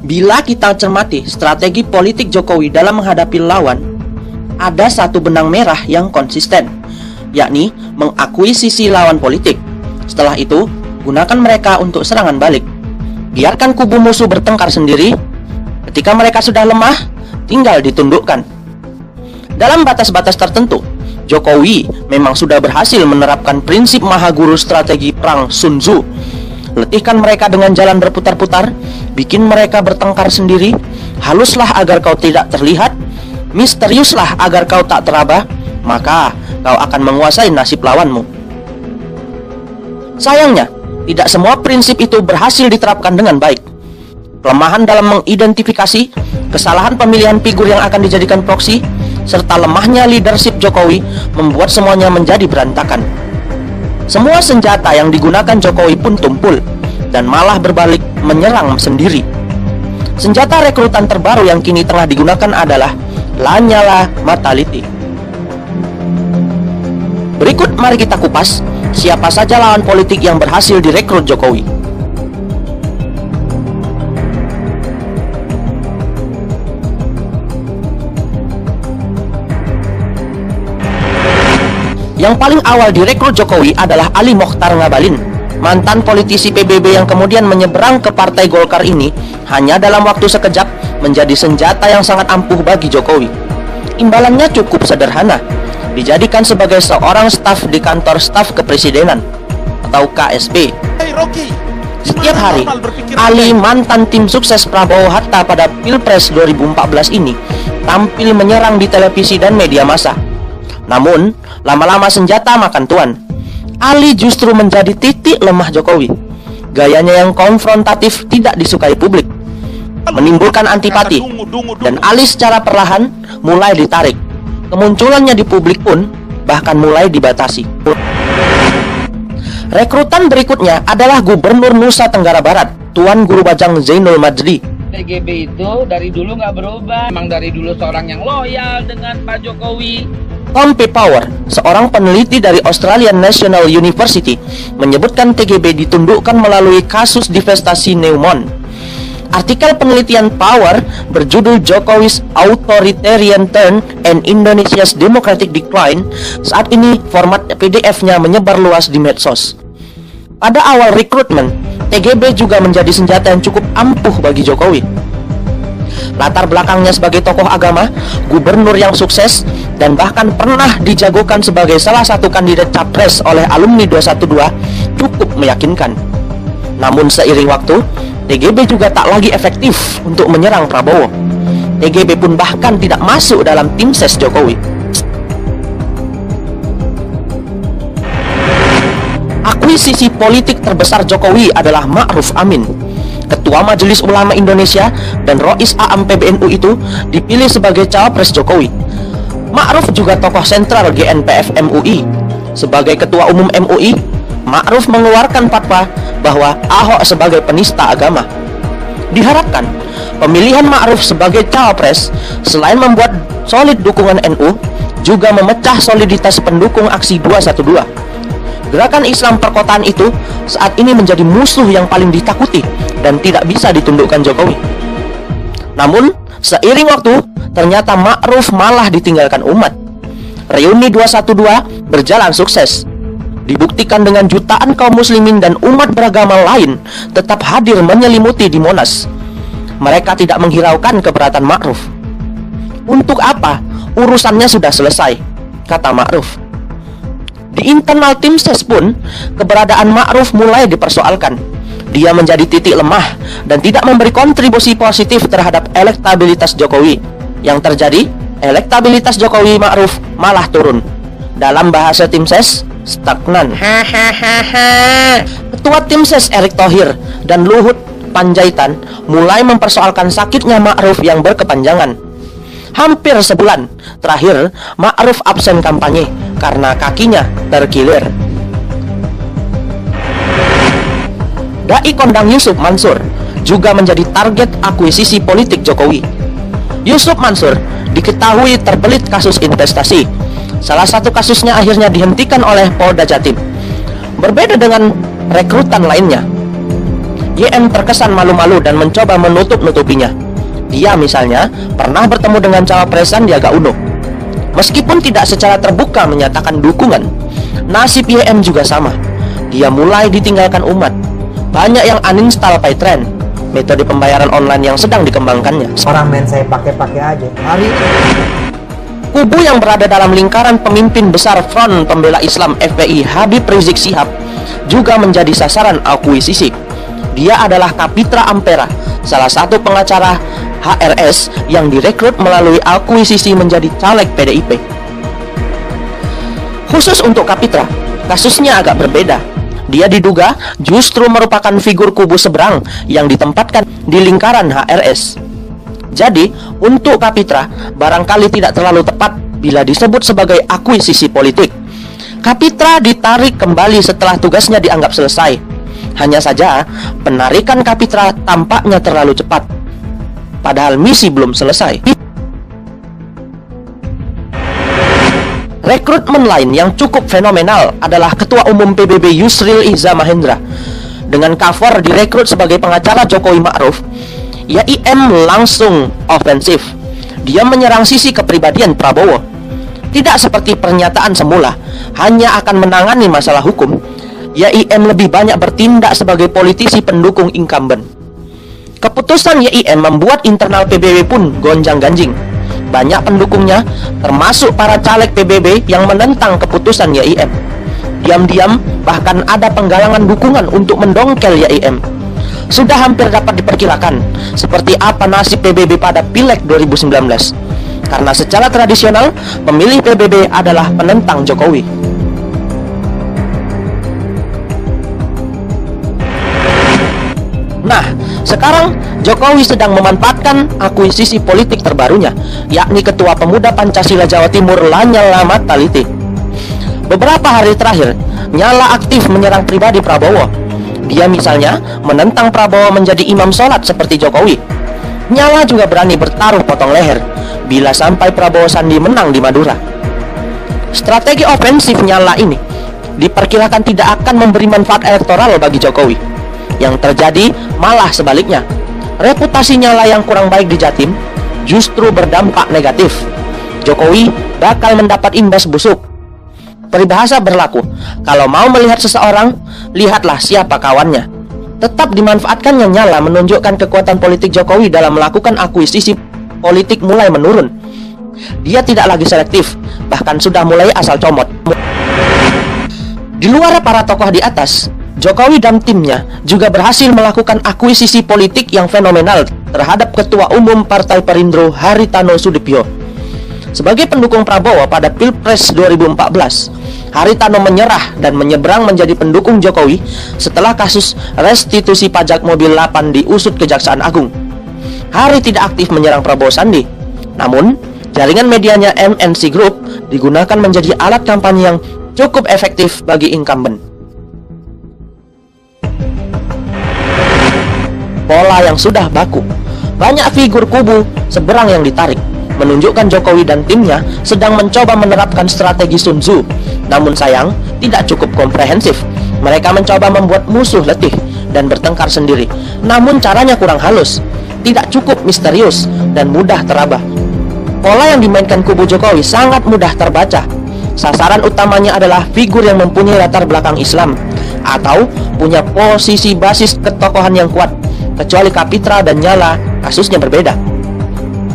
Bila kita cermati strategi politik Jokowi dalam menghadapi lawan, ada satu benang merah yang konsisten, yakni mengakuisisi lawan politik. Setelah itu, gunakan mereka untuk serangan balik. Biarkan kubu musuh bertengkar sendiri. Ketika mereka sudah lemah, tinggal ditundukkan. Dalam batas-batas tertentu, Jokowi memang sudah berhasil menerapkan prinsip mahaguru strategi perang Sun Tzu. Letihkan mereka dengan jalan berputar-putar, bikin mereka bertengkar sendiri, haluslah agar kau tidak terlihat, misteriuslah agar kau tak teraba, maka kau akan menguasai nasib lawanmu. Sayangnya, tidak semua prinsip itu berhasil diterapkan dengan baik. Kelemahan dalam mengidentifikasi, kesalahan pemilihan figur yang akan dijadikan proksi, serta lemahnya leadership Jokowi membuat semuanya menjadi berantakan. Semua senjata yang digunakan Jokowi pun tumpul dan malah berbalik menyerang sendiri. Senjata rekrutan terbaru yang kini tengah digunakan adalah Lanyala Mataliti. Berikut mari kita kupas siapa saja lawan politik yang berhasil direkrut Jokowi. Yang paling awal direkrut Jokowi adalah Ali Mokhtar Ngabalin, mantan politisi PBB yang kemudian menyeberang ke Partai Golkar ini hanya dalam waktu sekejap menjadi senjata yang sangat ampuh bagi Jokowi. Imbalannya cukup sederhana, dijadikan sebagai seorang staf di kantor staf kepresidenan atau KSP. Setiap hari, Ali, mantan tim sukses Prabowo Hatta pada Pilpres 2014 ini, tampil menyerang di televisi dan media massa. Namun, lama-lama senjata makan tuan. Ali justru menjadi titik lemah Jokowi. Gayanya yang konfrontatif tidak disukai publik, menimbulkan antipati, dan Ali secara perlahan mulai ditarik. Kemunculannya di publik pun bahkan mulai dibatasi. Rekrutan berikutnya adalah Gubernur Nusa Tenggara Barat, Tuan Guru Bajang Zainul Majdi. TGB itu dari dulu nggak berubah, memang dari dulu seorang yang loyal dengan Pak Jokowi. Tom P. Power, seorang peneliti dari Australian National University, menyebutkan TGB ditundukkan melalui kasus divestasi Newmont. Artikel penelitian Power berjudul Jokowi's Authoritarian Turn and Indonesia's Democratic Decline. Saat ini format PDF-nya menyebar luas di medsos. Pada awal rekrutmen, TGB juga menjadi senjata yang cukup ampuh bagi Jokowi. Latar belakangnya sebagai tokoh agama, gubernur yang sukses, dan bahkan pernah dijagokan sebagai salah satu kandidat capres oleh alumni 212 cukup meyakinkan. Namun seiring waktu, TGB juga tak lagi efektif untuk menyerang Prabowo. TGB pun bahkan tidak masuk dalam tim ses Jokowi. Akuisisi politik terbesar Jokowi adalah Ma'ruf Amin. Ketua Majelis Ulama Indonesia dan Rois Am PBNU itu dipilih sebagai cawapres Jokowi. Ma'ruf juga tokoh sentral GNPF MUI. Sebagai Ketua Umum MUI, Ma'ruf mengeluarkan fatwa bahwa Ahok sebagai penista agama. Diharapkan pemilihan Ma'ruf sebagai cawapres selain membuat solid dukungan NU, juga memecah soliditas pendukung aksi 212. Gerakan Islam perkotaan itu saat ini menjadi musuh yang paling ditakuti dan tidak bisa ditundukkan Jokowi. Namun, seiring waktu, ternyata Ma'ruf malah ditinggalkan umat. Reuni 212 berjalan sukses. Dibuktikan dengan jutaan kaum muslimin dan umat beragama lain tetap hadir menyelimuti di Monas. Mereka tidak menghiraukan keberatan Ma'ruf. Untuk apa? Urusannya sudah selesai, kata Ma'ruf. Di internal tim ses pun, keberadaan Ma'ruf mulai dipersoalkan. Dia menjadi titik lemah dan tidak memberi kontribusi positif terhadap elektabilitas Jokowi. Yang terjadi, elektabilitas Jokowi Ma'ruf malah turun. Dalam bahasa tim ses, stagnan. Ketua tim ses Erick Thohir dan Luhut Panjaitan mulai mempersoalkan sakitnya Ma'ruf yang berkepanjangan. Hampir sebulan terakhir, Ma'ruf absen kampanye karena kakinya terkilir. Dai kondang Yusuf Mansur juga menjadi target akuisisi politik Jokowi. Yusuf Mansur diketahui terbelit kasus investasi. Salah satu kasusnya akhirnya dihentikan oleh Polda Jatim. Berbeda dengan rekrutan lainnya, YM terkesan malu-malu dan mencoba menutup-nutupinya. Dia misalnya pernah bertemu dengan cawapres Sandiaga Uno. Meskipun tidak secara terbuka menyatakan dukungan, nasib YM juga sama. Dia mulai ditinggalkan umat. Banyak yang uninstall Paytrend, metode pembayaran online yang sedang dikembangkannya. Orang main saya pakai aja. Hari Kubu yang berada dalam lingkaran pemimpin besar Front Pembela Islam FPI Habib Rizik Syihab juga menjadi sasaran akuisisi. Dia adalah Kapitra Ampera, salah satu pengacara HRS yang direkrut melalui akuisisi menjadi caleg PDIP. Khusus untuk Kapitra, kasusnya agak berbeda. Dia diduga justru merupakan figur kubu seberang yang ditempatkan di lingkaran HRS. Jadi, untuk Kapitra, barangkali tidak terlalu tepat bila disebut sebagai akuisisi politik. Kapitra ditarik kembali setelah tugasnya dianggap selesai. Hanya saja, penarikan Kapitra tampaknya terlalu cepat. Padahal misi belum selesai. Rekrutmen lain yang cukup fenomenal adalah Ketua Umum PBB Yusril Iza Mahendra. Dengan cover direkrut sebagai pengacara Jokowi Ma'ruf, YIM langsung ofensif. Dia menyerang sisi kepribadian Prabowo. Tidak seperti pernyataan semula, hanya akan menangani masalah hukum. YIM lebih banyak bertindak sebagai politisi pendukung incumbent. Keputusan YIM membuat internal PBB pun gonjang-ganjing. Banyak pendukungnya, termasuk para caleg PBB yang menentang keputusan YIM. Diam-diam, bahkan ada penggalangan dukungan untuk mendongkel YIM. Sudah hampir dapat diperkirakan seperti apa nasib PBB pada Pileg 2019. Karena secara tradisional, pemilih PBB adalah penentang Jokowi. Nah, sekarang Jokowi sedang memanfaatkan akuisisi politik terbarunya, yakni Ketua Pemuda Pancasila Jawa Timur Lanyala Mataliti. Beberapa hari terakhir, Nyala aktif menyerang pribadi Prabowo. Dia misalnya menentang Prabowo menjadi imam sholat seperti Jokowi. Nyala juga berani bertaruh potong leher bila sampai Prabowo Sandi menang di Madura. Strategi ofensif Nyala ini diperkirakan tidak akan memberi manfaat elektoral bagi Jokowi. Yang terjadi malah sebaliknya. Reputasi Nyala yang kurang baik di Jatim justru berdampak negatif. Jokowi bakal mendapat imbas busuk. Peribahasa berlaku, kalau mau melihat seseorang, lihatlah siapa kawannya. Tetap dimanfaatkannya Nyala menunjukkan kekuatan politik Jokowi dalam melakukan akuisisi politik mulai menurun. Dia tidak lagi selektif, bahkan sudah mulai asal comot. Di luar para tokoh di atas, Jokowi dan timnya juga berhasil melakukan akuisisi politik yang fenomenal terhadap Ketua Umum Partai Perindro Haritano Sudipyo. Sebagai pendukung Prabowo pada Pilpres 2014, Haritano menyerah dan menyeberang menjadi pendukung Jokowi setelah kasus restitusi pajak mobil 8 diusut Kejaksaan Agung. Hari tidak aktif menyerang Prabowo Sandi. Namun, jaringan medianya MNC Group digunakan menjadi alat kampanye yang cukup efektif bagi incumbent. Pola yang sudah baku. Banyak figur kubu seberang yang ditarik, menunjukkan Jokowi dan timnya sedang mencoba menerapkan strategi Sun Tzu. Namun sayang, tidak cukup komprehensif. Mereka mencoba membuat musuh letih dan bertengkar sendiri. Namun caranya kurang halus, tidak cukup misterius, dan mudah teraba. Pola yang dimainkan kubu Jokowi sangat mudah terbaca. Sasaran utamanya adalah figur yang mempunyai latar belakang Islam atau punya posisi basis ketokohan yang kuat. Kecuali Kapitra dan Nyala, kasusnya berbeda.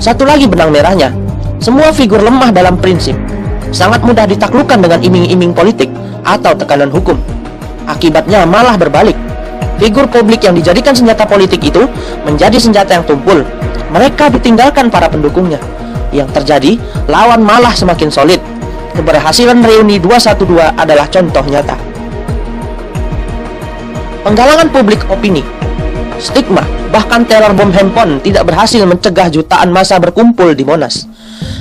Satu lagi benang merahnya, semua figur lemah dalam prinsip, sangat mudah ditaklukkan dengan iming-iming politik atau tekanan hukum. Akibatnya malah berbalik. Figur publik yang dijadikan senjata politik itu menjadi senjata yang tumpul. Mereka ditinggalkan para pendukungnya. Yang terjadi, lawan malah semakin solid. Keberhasilan reuni 212 adalah contoh nyata. Penggalangan publik opini, stigma, bahkan teror bom handphone tidak berhasil mencegah jutaan massa berkumpul di Monas.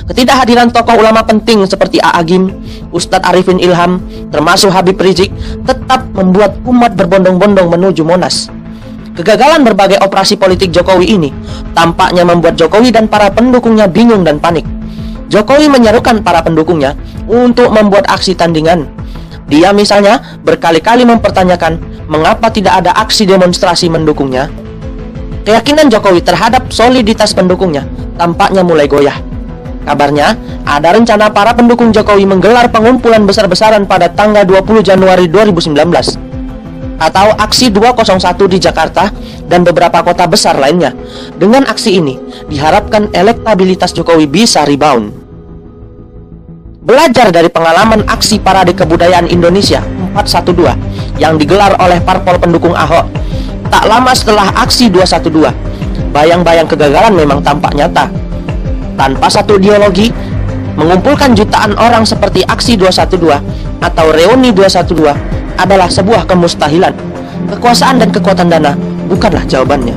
Ketidakhadiran tokoh ulama penting seperti A. Agim, Ustadz Arifin Ilham, termasuk Habib Rizik, tetap membuat umat berbondong-bondong menuju Monas. Kegagalan berbagai operasi politik Jokowi ini tampaknya membuat Jokowi dan para pendukungnya bingung dan panik. Jokowi menyerukan para pendukungnya untuk membuat aksi tandingan. Dia misalnya berkali-kali mempertanyakan mengapa tidak ada aksi demonstrasi mendukungnya. Keyakinan Jokowi terhadap soliditas pendukungnya tampaknya mulai goyah. Kabarnya, ada rencana para pendukung Jokowi menggelar pengumpulan besar-besaran pada tanggal 20 Januari 2019 atau aksi 201 di Jakarta dan beberapa kota besar lainnya. Dengan aksi ini, diharapkan elektabilitas Jokowi bisa rebound. Belajar dari pengalaman aksi Parade Kebudayaan Indonesia 412 yang digelar oleh parpol pendukung Ahok, tak lama setelah aksi 212, bayang-bayang kegagalan memang tampak nyata. Tanpa satu ideologi, mengumpulkan jutaan orang seperti aksi 212 atau reuni 212 adalah sebuah kemustahilan. Kekuasaan dan kekuatan dana bukanlah jawabannya.